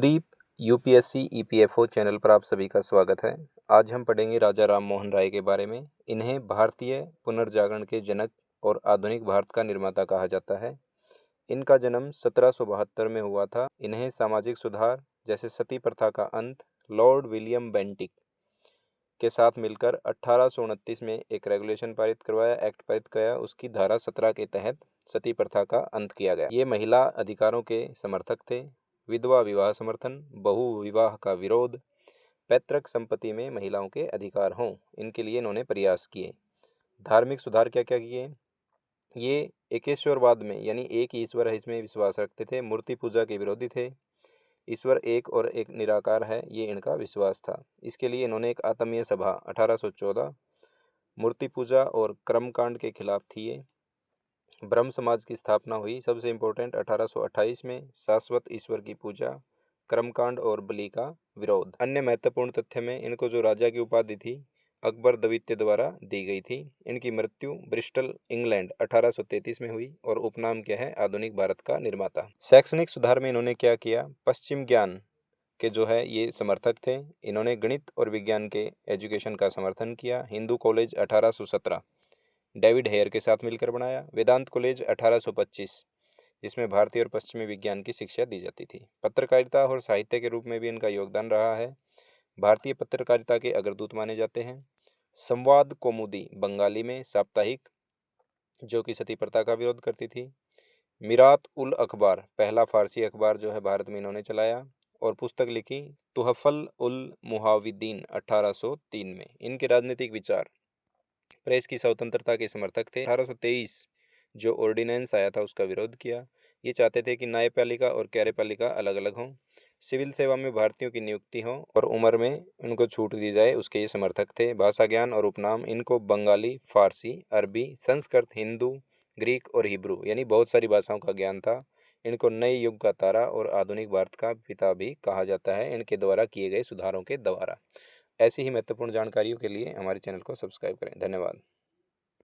Kuldeep UPSC EPFO channel पर आप सभी का स्वागत है। आज हम पढ़ेंगे राजा राम मोहन राय के बारे में। इन्हें भारतीय पुनर्जागरण के जनक और आधुनिक भारत का निर्माता कहा जाता है। इनका जन्म 1772 में हुआ था। इन्हें सामाजिक सुधार जैसे सती प्रथा का अंत लॉर्ड विलियम बेंटिक के साथ मिलकर 1829 में एक रेगुलेशन पारित करवाया, एक्ट पारित किया। उसकी धारा 17 के तहत सती प्रथा का अंत किया गया। ये महिला अधिकारों के समर्थक थे। विधवा विवाह समर्थन, बहु विवाह का विरोध, पैतृक संपत्ति में महिलाओं के अधिकार हों, इनके लिए इन्होंने प्रयास किए। धार्मिक सुधार क्या क्या किए? ये एकेश्वरवाद में यानी एक ही ईश्वर है इसमें विश्वास रखते थे। मूर्ति पूजा के विरोधी थे। ईश्वर एक और एक निराकार है, ये इनका विश्वास था। इसके लिए इन्होंने एक आत्मीय सभा 1814, मूर्ति पूजा और कर्मकांड के खिलाफ थी। ये ब्रह्म समाज की स्थापना हुई। सबसे इम्पोर्टेंट 1828 में शाश्वत ईश्वर की पूजा, कर्मकांड और बलि का विरोध। अन्य महत्वपूर्ण तथ्य में इनको जो राजा की उपाधि थी अकबर द्वितीय द्वारा दी गई थी। इनकी मृत्यु ब्रिस्टल इंग्लैंड 1833 में हुई और उपनाम क्या है? आधुनिक भारत का निर्माता। शैक्षणिक सुधार में इन्होंने क्या किया? पश्चिम ज्ञान के जो है ये समर्थक थे। इन्होंने गणित और विज्ञान के एजुकेशन का समर्थन किया। हिंदू कॉलेज 1817 डेविड हेयर के साथ मिलकर बनाया। वेदांत कॉलेज 1825 जिसमें भारतीय और पश्चिमी विज्ञान की शिक्षा दी जाती थी। पत्रकारिता और साहित्य के रूप में भी इनका योगदान रहा है। भारतीय पत्रकारिता के अग्रदूत माने जाते हैं। संवाद कौमुदी बंगाली में साप्ताहिक जो कि सती प्रथा का विरोध करती थी। मिरात उल अखबार पहला फारसी अखबार जो है भारत में इन्होंने चलाया और पुस्तक लिखी तुहफल उल मुहाविदीन 1803 में। इनके राजनीतिक विचार प्रेस की स्वतंत्रता के समर्थक थे। 1823 जो ऑर्डिनेंस आया था उसका विरोध किया। ये चाहते थे कि न्यायपालिका और कार्यपालिका अलग अलग हों, सिविल सेवा में भारतीयों की नियुक्ति हो और उम्र में इनको छूट दी जाए, उसके ये समर्थक थे। भाषा ज्ञान और उपनाम इनको बंगाली, फारसी, अरबी, संस्कृत, हिंदू, ग्रीक और हिब्रू यानी बहुत सारी भाषाओं का ज्ञान था। इनको नए युग का तारा और आधुनिक भारत का पिता भी कहा जाता है इनके द्वारा किए गए सुधारों के द्वारा। ऐसी ही महत्वपूर्ण जानकारियों के लिए हमारे चैनल को सब्सक्राइब करें। धन्यवाद।